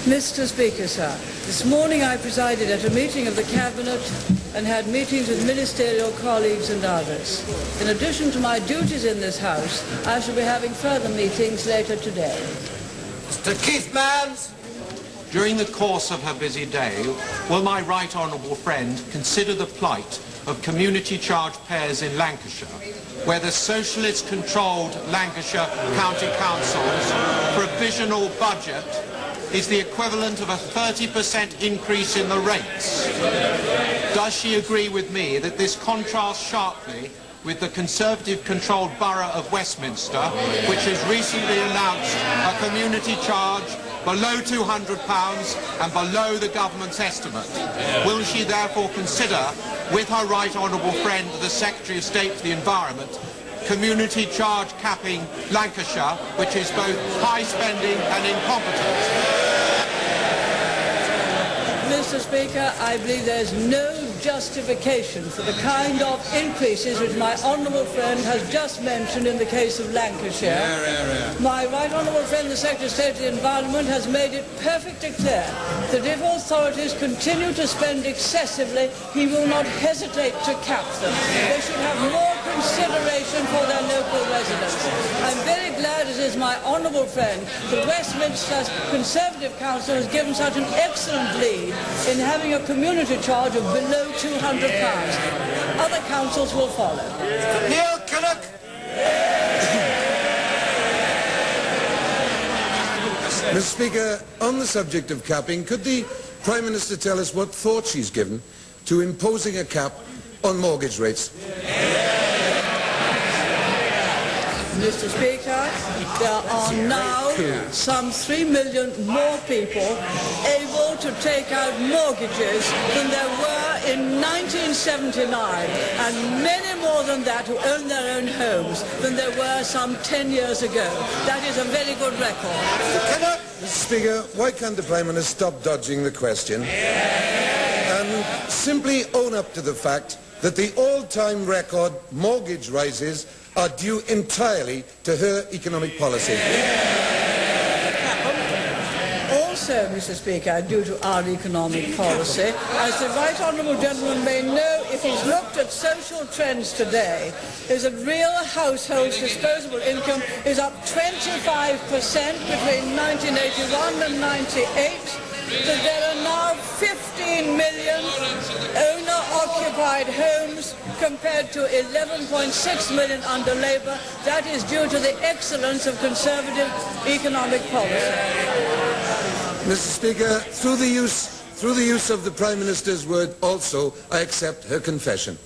Mr. Speaker, sir, this morning I presided at a meeting of the Cabinet and had meetings with ministerial colleagues and others. In addition to my duties in this House, I shall be having further meetings later today. Mr. Keith Mans. During the course of her busy day, will my right honourable friend consider the plight of community charge payers in Lancashire, where the socialist-controlled Lancashire County Council's provisional budget is the equivalent of a 30% increase in the rates? Does she agree with me that this contrasts sharply with the Conservative-controlled borough of Westminster, which has recently announced a community charge below £200 and below the government's estimate? Will she therefore consider, with her right honourable friend, the Secretary of State for the Environment, community charge capping Lancashire, which is both high spending and incompetent? Mr. Speaker, I believe there is no justification for the kind of increases which my honourable friend has just mentioned in the case of Lancashire. My right honourable friend, the Secretary of State for the Environment, has made it perfectly clear that if authorities continue to spend excessively, he will not hesitate to cap them. They should have more consideration for their local residents. I'm very glad, as is my honourable friend, that Westminster's Conservative Council has given such an excellent lead in having a community charge of below £200. Other councils will follow. Neil Kinnock. Mr. Speaker, on the subject of capping, could the Prime Minister tell us what thought she's given to imposing a cap on mortgage rates? Mr. Speaker, there are now some 3 million more people able to take out mortgages than there were in 1979, and many more than that who own their own homes than there were some 10 years ago. That is a very good record. Mr. Speaker, why can't the Prime Minister stop dodging the question and simply own up to the fact that the all-time record mortgage rises are due entirely to her economic policy? Also, Mr. Speaker, due to our economic policy, as the right honourable gentleman may know if he's looked at social trends today, is that real households' disposable income is up 25% between 1981 and 98. That there are now 15 million owner-occupied homes compared to 11.6 million under Labour. That is due to the excellence of Conservative economic policy. Mr. Speaker, through the use of the Prime Minister's word also, I accept her confession.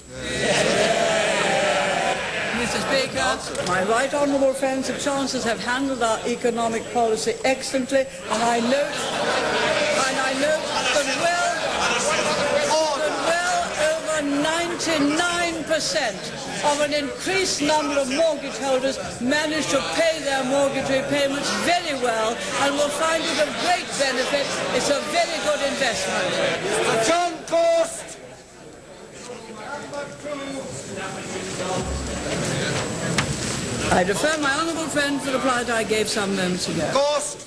Mr. Speaker, my right honourable friends and chancellors have handled our economic policy excellently, and I note that well over 99% of an increased number of mortgage holders manage to pay their mortgage repayments very well and will find it of great benefit. It's a very good investment. John Gorst. I defer my honourable friend for the reply that I gave some moments ago. Gorst.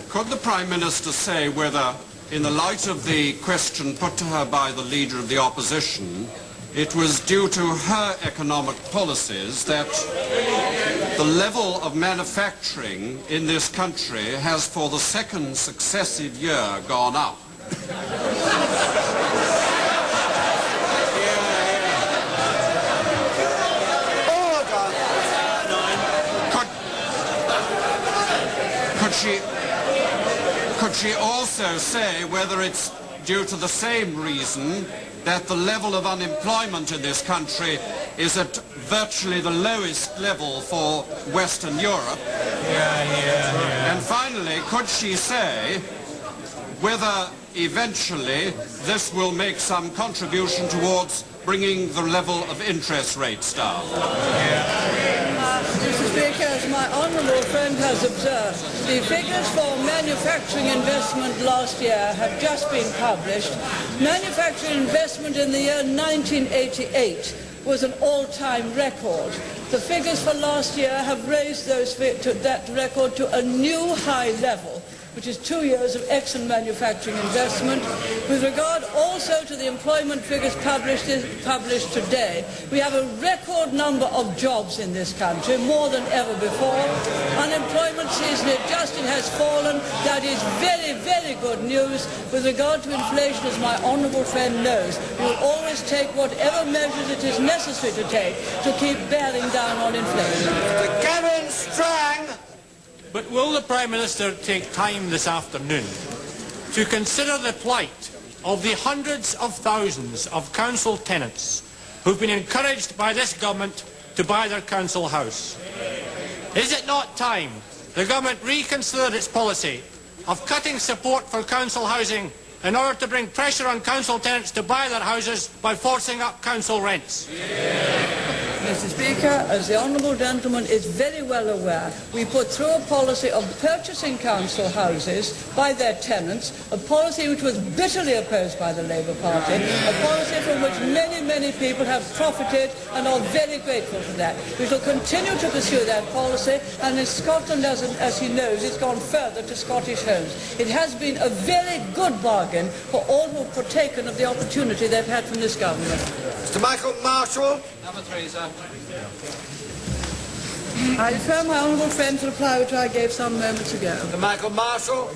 Could the Prime Minister say whether, in the light of the question put to her by the Leader of the Opposition, it was due to her economic policies that the level of manufacturing in this country has for the second successive year gone up? Could she also say whether it's due to the same reason that the level of unemployment in this country is at virtually the lowest level for Western Europe? And finally, could she say whether eventually this will make some contribution towards bringing the level of interest rates down? Mr. Speaker, as my honourable friend has observed, the figures for manufacturing investment last year have just been published. Manufacturing investment in the year 1988 was an all-time record. The figures for last year have raised that record to a new high level. which is 2 years of excellent manufacturing investment. With regard also to the employment figures published today, we have a record number of jobs in this country, more than ever before. Unemployment seasonally adjusted has fallen. That is very, very good news. With regard to inflation, as my honourable friend knows, we will always take whatever measures it is necessary to take to keep bearing down on inflation. Gavin Strang! But will the Prime Minister take time this afternoon to consider the plight of the hundreds of thousands of council tenants who've been encouraged by this government to buy their council house? Is it not time the government reconsidered its policy of cutting support for council housing in order to bring pressure on council tenants to buy their houses by forcing up council rents? Mr. Speaker, as the honourable gentleman is very well aware, we put through a policy of purchasing council houses by their tenants, a policy which was bitterly opposed by the Labour Party, a policy from which many, many people have profited and are very grateful for that. We shall continue to pursue that policy, and in Scotland, as he knows, it's gone further to Scottish homes. It has been a very good bargain for all who have partaken of the opportunity they've had from this government. Mr. Michael Marshall. Number 3, sir. I refer my honourable friend to the reply which I gave some moments ago. Mr. Michael Marshall.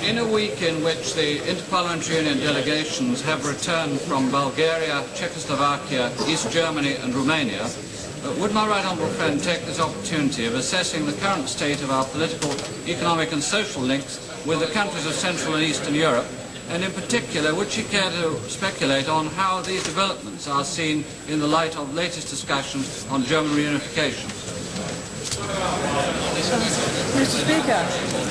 In a week in which the Interparliamentary Union delegations have returned from Bulgaria, Czechoslovakia, East Germany and Romania, would my right honourable friend take this opportunity of assessing the current state of our political, economic and social links with the countries of Central and Eastern Europe? And in particular, would she care to speculate on how these developments are seen in the light of latest discussions on German reunification? Mr. Speaker,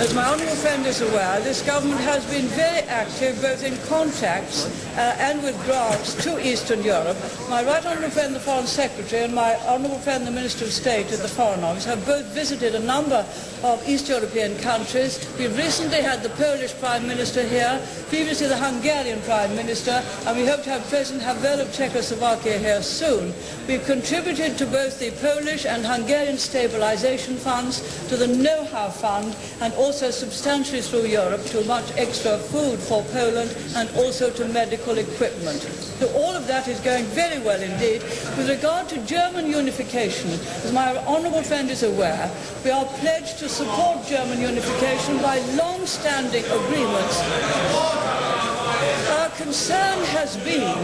as my honourable friend is aware, this government has been very active both in contacts and with grants to Eastern Europe. My right honourable friend, the Foreign Secretary, and my honourable friend, the Minister of State at the Foreign Office, have both visited a number of East European countries. We've recently had the Polish Prime Minister here, previously the Hungarian Prime Minister, and we hope to have President Havel of Czechoslovakia here soon. We've contributed to both the Polish and Hungarian stabilisation funds, to the know-how fund, and also substantially through Europe to much extra food for Poland and also to medical equipment. So all of that is going very well indeed. With regard to German unification, as my honourable friend is aware, we are pledged to support German unification by long-standing agreements. Our concern has been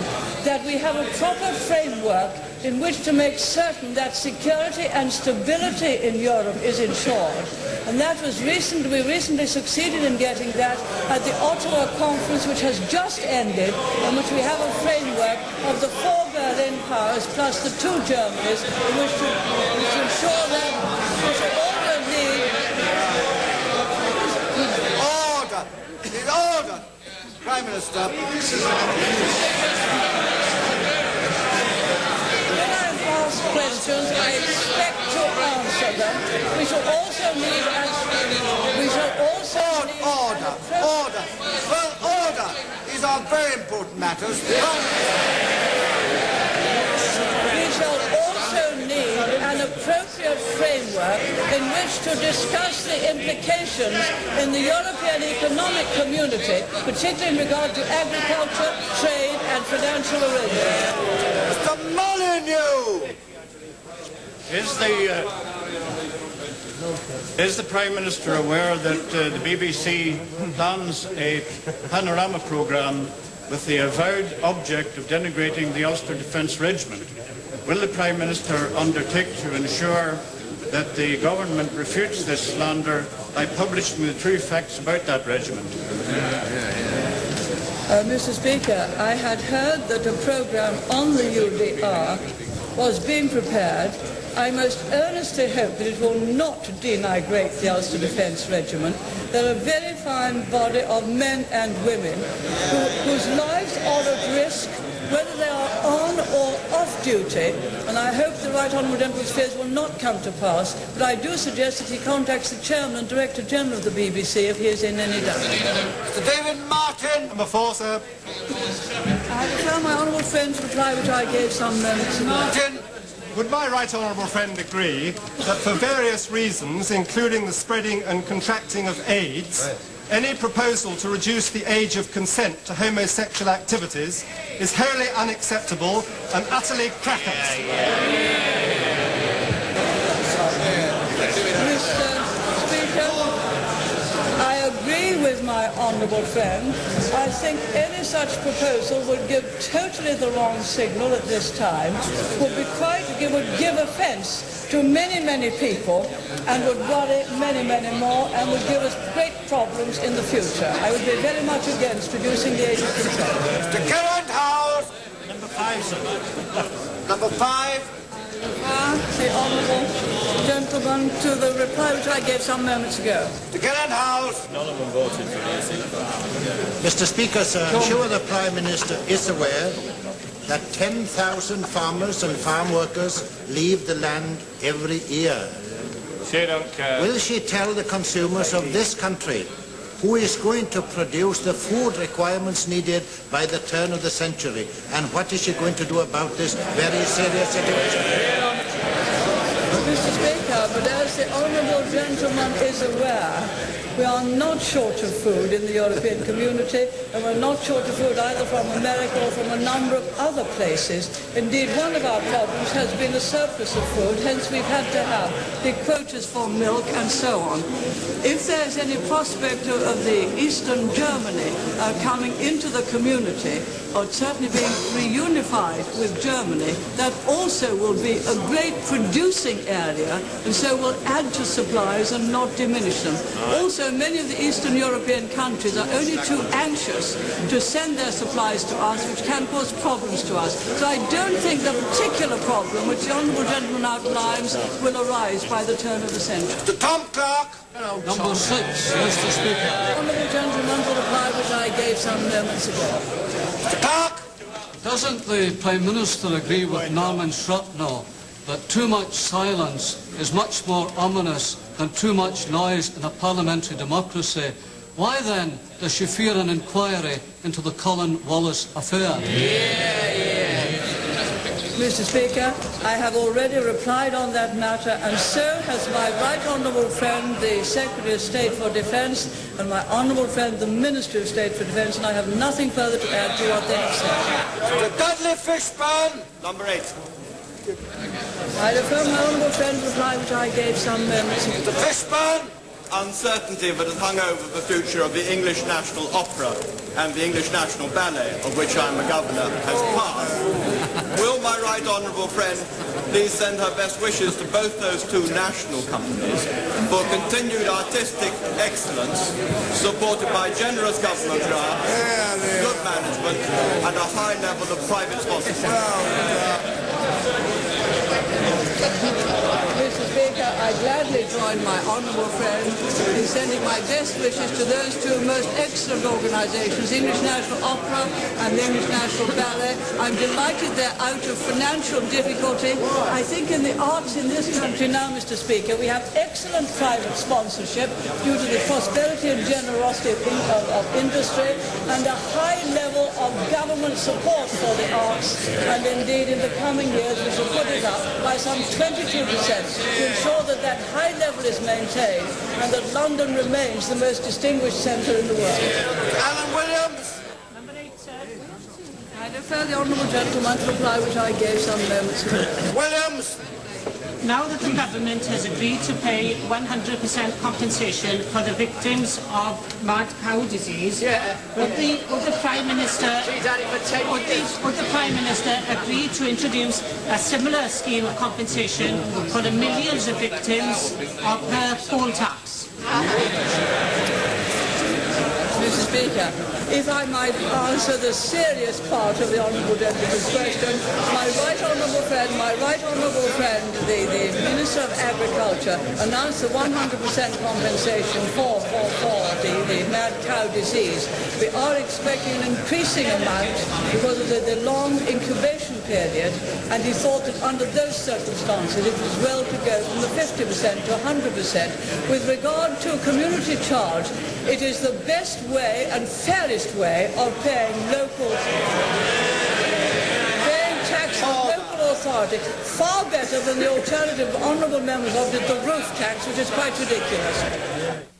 that we have a proper framework in which to make certain that security and stability in Europe is ensured. And that was we recently succeeded in getting that at the Ottawa conference, which has just ended, in which we have a framework of the 4 Berlin powers plus the 2 Germanys, in which to ensure that we should also need... Order! In order! Prime Minister. Questions, I expect to answer them. We shall also need... Order! Well, order! These are very important matters. We shall also need an appropriate framework in which to discuss the implications in the European economic community, particularly in regard to agriculture, trade and financial arrangements. Mr. Molyneux! Is the Prime Minister aware that the BBC plans a panorama programme with the avowed object of denigrating the Ulster Defence Regiment? Will the Prime Minister undertake to ensure that the government refutes this slander by publishing the true facts about that regiment? Mr. Speaker, I had heard that a programme on the UDR was being prepared. I most earnestly hope that it will not denigrate the Ulster Defence Regiment. They're a very fine body of men and women whose lives are at risk, whether they are on or off duty, and I hope the Right Honourable Gentleman's fears will not come to pass, but I do suggest that he contacts the Chairman and Director General of the BBC if he is in any doubt. Mr. David Martin. Number 4, sir. I refer my honourable friend to the reply which I gave some moments ago. Martin. would my right honourable friend agree that for various reasons, including the spreading and contracting of AIDS, any proposal to reduce the age of consent to homosexual activities is wholly unacceptable and utterly crackers? Mr. Speaker, I agree with my honourable friend. I think any such proposal would give totally the wrong signal at this time, would give offence to many, many people, and would worry many, many more, and would give us great problems in the future. I would be very much against reducing the age of consent. Mr. Current House. Number 5, sir. Number 5. The honourable gentleman to the reply which I gave some moments ago. The Current House. None of them voted for this. Mr. Speaker, sir, I'm sure the Prime Minister is aware that 10,000 farmers and farm workers leave the land every year. She don't care. Will she tell the consumers of this country who is going to produce the food requirements needed by the turn of the century, and what is she going to do about this very serious situation? Mr. Speaker, but as the honourable gentleman is aware, we are not short of food in the European community, and we're not short of food either from America or from a number of other places. Indeed, one of our problems has been a surplus of food, hence we've had to have the quotas for milk and so on. If there's any prospect of the Eastern Germany coming into the community, or certainly being reunified with Germany, that also will be a great producing area, and so will add to supplies and not diminish them. Also, many of the Eastern European countries are only too anxious to send their supplies to us, which can cause problems to us. So I don't think the particular problem which the honourable gentleman outlines will arise by the turn of the century. Mr. Tom Clark. Number 6, Mr. Speaker. The honourable gentleman will reply which I gave some moments ago. Mr. Clark. Doesn't the Prime Minister agree with Norman Shrapnel that too much silence is much more ominous than too much noise in a parliamentary democracy? Why then does she fear an inquiry into the Colin Wallace affair? Mr. Speaker, I have already replied on that matter, and so has my right honourable friend, the Secretary of State for Defence, and my honourable friend, the Minister of State for Defence, and I have nothing further to add to what they have said. Mr. Dudley Fishburne. Number 8. I refer my honourable friend's reply which I gave some moments ago. Mr. Fishburne. Uncertainty that has hung over the future of the English National Opera and the English National Ballet, of which I am a governor, has passed. Will my right honourable friend please send her best wishes to both those two national companies for continued artistic excellence, supported by generous government grants, good management, and a high level of private sponsorship. Mr. Speaker, I gladly join my honourable friend in sending my best wishes to those two most excellent organisations, the English National Opera and the English National Ballet. I'm delighted they're out of financial difficulty. I think in the arts in this country now, Mr. Speaker, we have excellent private sponsorship due to the prosperity and generosity of industry, and a high level of government support for the arts, and indeed in the coming years we shall put it up by some 22% to ensure that that high level is maintained and that London remains the most distinguished centre in the world. Alan Williams. Number 8, sir. I defer the honourable gentleman to reply which I gave some moments ago. Williams. Now that the government has agreed to pay 100% compensation for the victims of mad cow disease, would the Prime Minister agree to introduce a similar scheme of compensation for the millions of victims of her poll tax? Mr. Speaker, if I might answer the serious part of the honourable gentleman's question, my right honourable friend, the Minister of Agriculture, announced the 100% compensation for the mad cow disease. We are expecting an increasing amount because of the long incubation period, and he thought that under those circumstances it was well to go from the 50% to 100%. With regard to community charge, it is the best way and fairest way of paying tax on local authorities. Party, far better than the alternative honourable members opted, the roof tax, which is quite ridiculous.